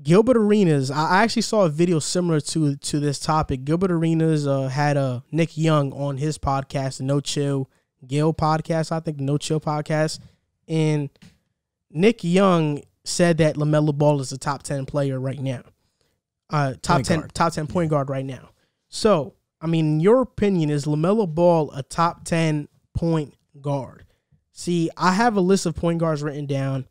Gilbert Arenas, I actually saw a video similar to this topic. Gilbert Arenas had Nick Young on his podcast, the No Chill Gil podcast, I think, the No Chill podcast. And Nick Young said that LaMelo Ball is a top 10 player right now. Top 10 point guard right now. So, I mean, in your opinion, is LaMelo Ball a top 10 point guard? See, I have a list of point guards written down.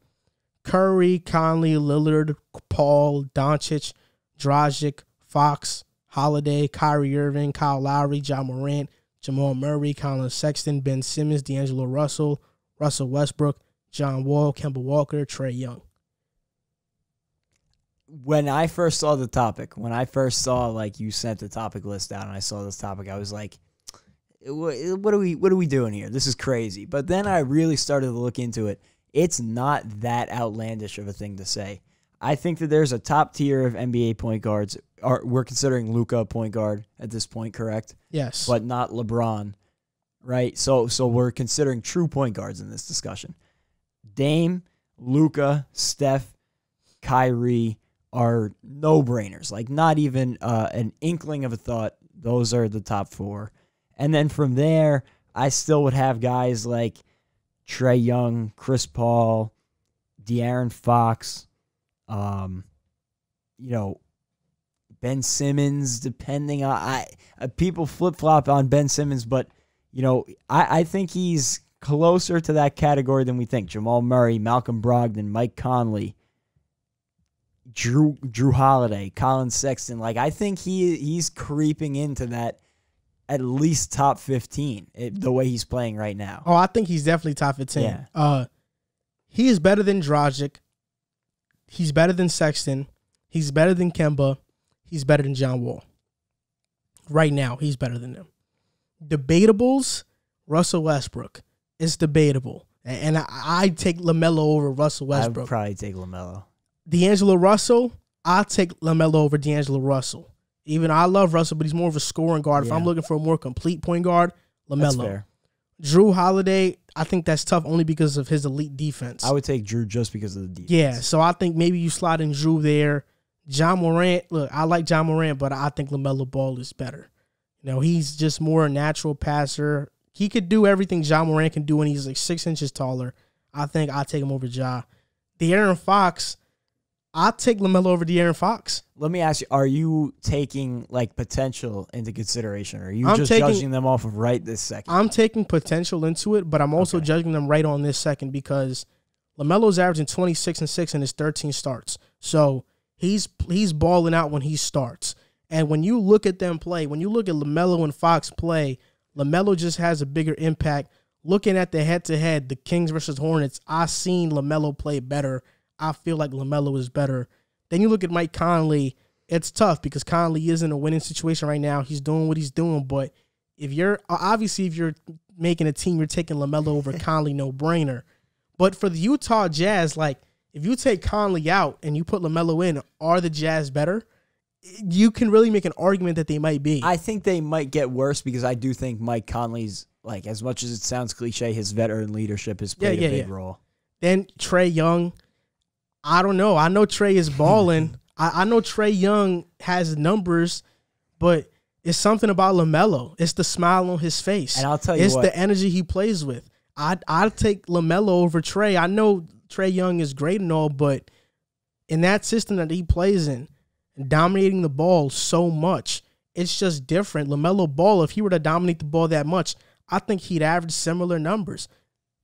Curry, Conley, Lillard, Paul, Doncic, Dragic, Fox, Holiday, Kyrie Irving, Kyle Lowry, John Moran, Jamal Murray, Colin Sexton, Ben Simmons, D'Angelo Russell, Russell Westbrook, John Wall, Kemba Walker, Trey Young. When I first saw the topic, like, you sent the topic list out and I saw this topic, I was like, what are we doing here? This is crazy. But then I really started to look into it. It's not that outlandish of a thing to say. I think that there's a top tier of NBA point guards. We're considering Luka a point guard at this point, correct? Yes. But not LeBron, right? So we're considering true point guards in this discussion. Dame, Luka, Steph, Kyrie are no-brainers. Like, not even an inkling of a thought. Those are the top four. And then from there, I still would have guys like Trey Young, Chris Paul, De'Aaron Fox, Ben Simmons, depending on people flip-flop on Ben Simmons, but I think he's closer to that category than we think. Jamal Murray, Malcolm Brogdon, Mike Conley, Drew Holiday, Colin Sexton. Like, I think he's creeping into that at least top 15, the way he's playing right now. Oh, I think he's definitely top 15. Yeah. He is better than Dragic. He's better than Sexton. He's better than Kemba. He's better than John Wall. Right now, he's better than them. Debatables, Russell Westbrook. It's debatable. And I'd take LaMelo over Russell Westbrook. I would probably take LaMelo. D'Angelo Russell, I'll take LaMelo over D'Angelo Russell. Even I love Russell, but he's more of a scoring guard. If I'm looking for a more complete point guard, LaMelo. That's fair. Drew Holiday, I think that's tough only because of his elite defense. I would take Drew just because of the defense. Yeah, so I think maybe you slide in Drew there. John Moran, look, I like John Moran, but I think LaMelo Ball is better. He's just more a natural passer. He could do everything John Moran can do, and he's like 6 inches taller. I think I'll take him over Ja. De'Aaron Fox, I'll take LaMelo over De'Aaron Fox. Let me ask you, are you taking like potential into consideration, or are you judging them off of right this second? I'm taking potential into it, but I'm also judging them right on this second because LaMelo's averaging 26 and 6 in his 13 starts. So he's balling out when he starts. And when you look at them play, when you look at LaMelo and Fox play, LaMelo just has a bigger impact. Looking at the head-to-head, the Kings versus Hornets, I've seen LaMelo play better. I feel like LaMelo is better. Then you look at Mike Conley. It's tough because Conley is in a winning situation right now. He's doing what he's doing. But if you're making a team, you're taking LaMelo over Conley, no-brainer. But for the Utah Jazz, like, if you take Conley out and you put LaMelo in, are the Jazz better? You can really make an argument that they might be. I think they might get worse because I do think Mike Conley's, like, as much as it sounds cliche, his veteran leadership has played a big role. Then Trey Young, I don't know. I know Trey is balling. I know Trey Young has numbers, but it's something about LaMelo. It's the smile on his face. And I'll tell you it's the energy he plays with. I'd take LaMelo over Trey. I know Trey Young is great and all, but in that system that he plays in, dominating the ball so much, it's just different. LaMelo Ball, if he were to dominate the ball that much, I think he'd average similar numbers.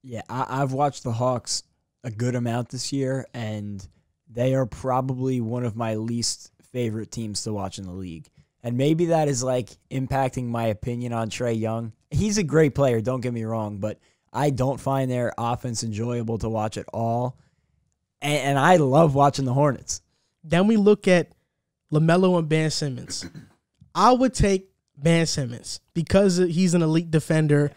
Yeah, I've watched the Hawks a good amount this year, and they are probably one of my least favorite teams to watch in the league. And maybe that is, like, impacting my opinion on Trey Young. He's a great player, don't get me wrong, but I don't find their offense enjoyable to watch at all. And I love watching the Hornets. Then we look at LaMelo and Ben Simmons. I would take Ben Simmons because he's an elite defender,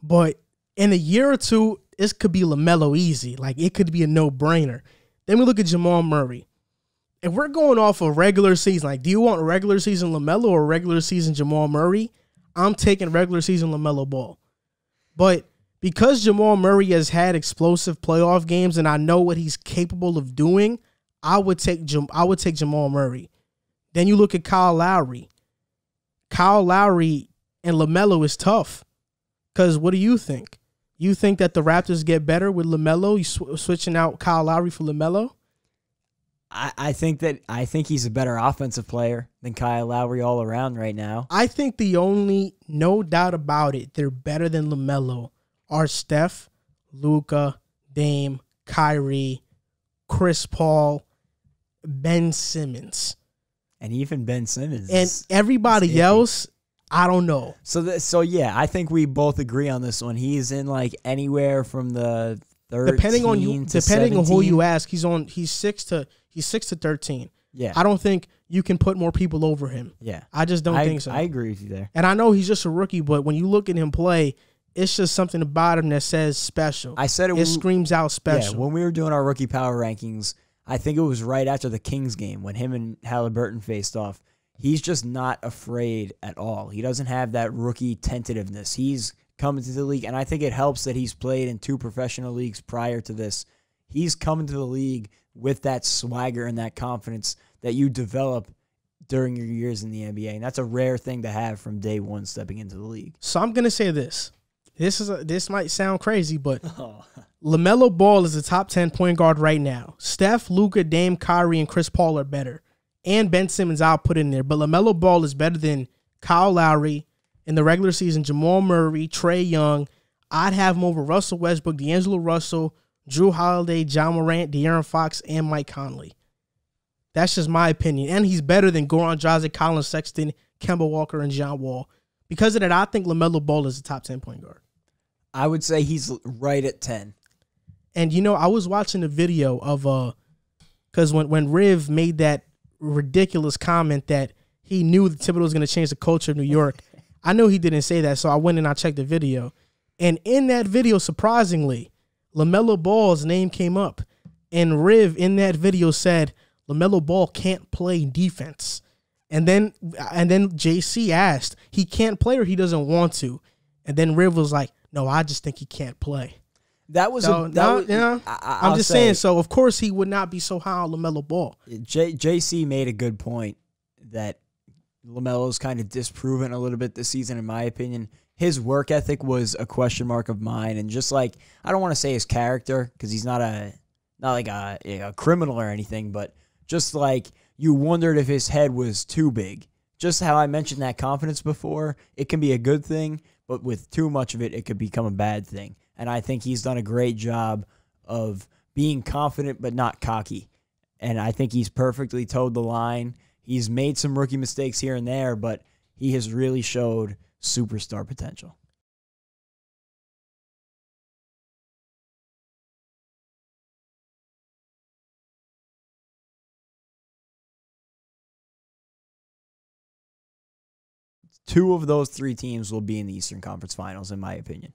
but in a year or two, this could be LaMelo easy. Like, it could be a no-brainer. Then we look at Jamal Murray. If we're going off a regular season, like, do you want regular season LaMelo or regular season Jamal Murray? I'm taking regular season LaMelo Ball. But because Jamal Murray has had explosive playoff games and I know what he's capable of doing, I would take Jamal Murray. Then you look at Kyle Lowry. Kyle Lowry and LaMelo is tough. Because what do you think? You think that the Raptors get better with LaMelo? You switching out Kyle Lowry for LaMelo? I think he's a better offensive player than Kyle Lowry all around right now. I think no doubt about it, they're better than LaMelo are Steph, Luka, Dame, Kyrie, Chris Paul, Ben Simmons. And even Ben Simmons. And everybody else, I don't know. So yeah, I think we both agree on this one. He's in like anywhere from the 13 depending on who you ask, he's 6 to 13. Yeah. I don't think you can put more people over him. Yeah. I just don't think so. I agree with you there. And I know he's just a rookie, but when you look at him play, it's just something about him that says special. I said it screams out special. Yeah, when we were doing our rookie power rankings, I think it was right after the Kings game when him and Halliburton faced off. He's just not afraid at all. He doesn't have that rookie tentativeness. He's coming to the league, and I think it helps that he's played in 2 professional leagues prior to this. He's coming to the league with that swagger and that confidence that you develop during your years in the NBA, and that's a rare thing to have from day one stepping into the league. So I'm gonna say this. This might sound crazy, but LaMelo Ball is a top 10 point guard right now. Steph, Luka, Dame, Kyrie, and Chris Paul are better. And Ben Simmons I'll put in there. But LaMelo Ball is better than Kyle Lowry in the regular season, Jamal Murray, Trey Young. I'd have him over Russell Westbrook, D'Angelo Russell, Drew Holiday, John Morant, De'Aaron Fox, and Mike Conley. That's just my opinion. And he's better than Goran Dragic, Colin Sexton, Kemba Walker, and John Wall. Because of that, I think LaMelo Ball is a top 10 point guard. I would say he's right at 10. And, I was watching a video of, because when Riv made that ridiculous comment that he knew that Thibodeau was going to change the culture of New York, I know he didn't say that, so I went and I checked the video. And in that video, surprisingly, LaMelo Ball's name came up. And Riv in that video said, LaMelo Ball can't play defense. And then JC asked, he can't play or he doesn't want to. And then Riv was like, no, I just think he can't play. I'm just saying, so of course he would not be so high on LaMelo Ball. JC made a good point that LaMelo's kind of disproven a little bit this season, in my opinion. His work ethic was a question mark of mine, and just like, I don't want to say his character because he's not like a criminal or anything, but just like you wondered if his head was too big. Just how I mentioned that confidence before, it can be a good thing, but with too much of it, it could become a bad thing. And I think he's done a great job of being confident but not cocky. And I think he's perfectly towed the line. He's made some rookie mistakes here and there, but he has really showed superstar potential. Two of those 3 teams will be in the Eastern Conference Finals, in my opinion.